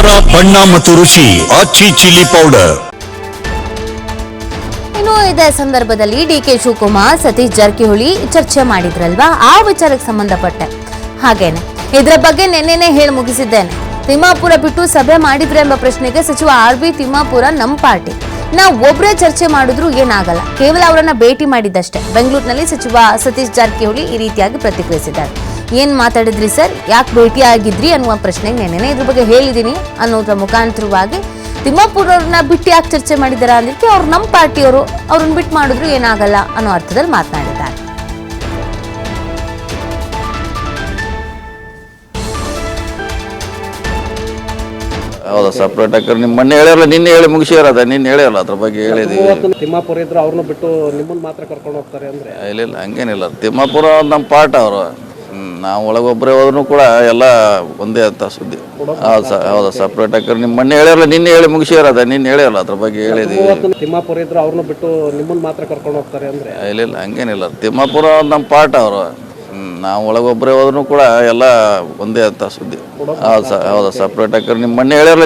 ಖಾರ ಬಣ್ಣ ಮತ್ತು ರುಚಿ ಆಚಿ ಚಿಲ್ಲಿ ಪೌಡರ್. ಇನ್ನು ಇದೇ ಸಂದರ್ಭದಲ್ಲಿ ಡಿಕೆ ಶಿವಕುಮಾರ್ ಸತೀಶ್ ಜಾರಕಿಹೊಳಿ ಚರ್ಚೆ ಮಾಡಿದ್ರಲ್ವಾ, ಆ ವಿಚಾರಕ್ಕೆ ಸಂಬಂಧಪಟ್ಟೆ ಹಾಗೇನೆ ಇದರ ಬಗ್ಗೆ ನಿನ್ನೆನೆ ಹೇಳಿ ಮುಗಿಸಿದ್ದೇನೆ. ತಿಮ್ಮಾಪುರ ಬಿಟ್ಟು ಸಭೆ ಮಾಡಿದ್ರೆ ಎಂಬ ಪ್ರಶ್ನೆಗೆ ಸಚಿವ ಆರ್.ಬಿ. ತಿಮ್ಮಾಪುರ ನಮ್ಮ ಪಾರ್ಟಿ, ನಾವು ಒಬ್ಬರೇ ಚರ್ಚೆ ಮಾಡಿದ್ರು ಏನಾಗಲ್ಲ, ಕೇವಲ ಅವರನ್ನ ಭೇಟಿ ಮಾಡಿದ್ದಷ್ಟೇ. ಬೆಂಗಳೂರಿನಲ್ಲಿ ಸಚಿವ ಸತೀಶ್ ಜಾರಕಿಹೊಳಿ ಈ ರೀತಿಯಾಗಿ ಪ್ರತಿಕ್ರಿಯಿಸಿದ್ದಾರೆ. ಏನ್ ಮಾತಾಡಿದ್ರಿ ಸರ್, ಯಾಕೆ ಭೇಟಿ ಆಗಿದ್ರಿ ಅನ್ನುವ ಪ್ರಶ್ನೆಗೆ ನೆನ್ನೆನೆ ಇದ್ರ ಬಗ್ಗೆ ಹೇಳಿದ್ದೀನಿ ಅನ್ನೋದ್ರ ಮುಖಾಂತರವಾಗಿ ತಿಮ್ಮಾಪುರವ್ರನ್ನ ಬಿಟ್ಟು ಯಾಕೆ ಚರ್ಚೆ ಮಾಡಿದಾರ ಅಂದ್ರೆ ಅವ್ರು ನಮ್ಮ ಪಾರ್ಟಿಯವರು, ಅವ್ರನ್ನ ಬಿಟ್ಟು ಮಾಡಿದ್ರು ಏನಾಗಲ್ಲ ಅನ್ನೋ ಅರ್ಥದಲ್ಲಿ ಮಾತನಾಡಿದ್ದಾರೆ. ಹೌದಾ, ಸಪ್ರೇಟ್ ಆಗಿ ನಿಮ್ಮ ಮೊನ್ನೆ ಹೇಳಿರಲ್ಲ, ನಿನ್ನೆ ಹೇಳಿ ಮುಗಿಸಿರೋದ, ನಿನ್ನೆ ಹೇಳಿರಲ್ಲ, ಅದ್ರ ಬಗ್ಗೆ ಹೇಳಿದ್ವಿ. ತಿಮ್ಮಾಪುರ ಇದ್ರು ಅವ್ರನ್ನ ಬಿಟ್ಟು ನಿಮ್ಮನ್ನ ಮಾತ್ರ ಕರ್ಕೊಂಡು ಹೋಗ್ತಾರೆ ಅಂದ್ರೆ? ಇಲ್ಲ ಹಂಗೇನಿಲ್ಲ, ತಿಮ್ಮಾಪುರ ನಮ್ಮ ಪಾಠ ಅವರು. ನಾವು ಒಳಗೊಬ್ಬರೇ ಹೋದ್ರೂ ಕೂಡ ಎಲ್ಲ ಒಂದೇ ಅಂತ ಸುದ್ದಿ. ಹೌದಾ, ಸಪ್ರೇಟ್ ಆಗಿ ನಿಮ್ಮ ಮೊನ್ನೆ ಹೇಳಿರಲ್ಲ, ನಿನ್ನೆ ಹೇಳಿ ಮುಗಿಸಿರೋದ, ನಿನ್ನೆ ಹೇಳಿರಲ್ಲ, ಅದ್ರ ಬಗ್ಗೆ ಹೇಳಿದ್ವಿ. ತಿಮ್ಮಾಪುರ ಇದ್ರು ಅವ್ರನ್ನ ಬಿಟ್ಟು ನಿಮ್ಮನ್ನ ಮಾತ್ರ ಕರ್ಕೊಂಡು ಹೋಗ್ತಾರೆ ಅಂದ್ರೆ? ಇಲ್ಲ ಹಂಗೇನಿಲ್ಲ, ತಿಮ್ಮಾಪುರ ನಮ್ಮ ಪಾಠ ಅವರು. ನಾವು ಒಳಗೊಬ್ಬರೇ ಹೋದ್ರೂ ಕೂಡ ಎಲ್ಲ ಒಂದೇ ಅಂತ ಸುದ್ದಿ. ಹೌದಾ, ಸಪ್ರೇಟ್ ಆಗಿ ನಿಮ್ಮ ಮೊನ್ನೆ ಹೇಳಿರಲ್ಲ.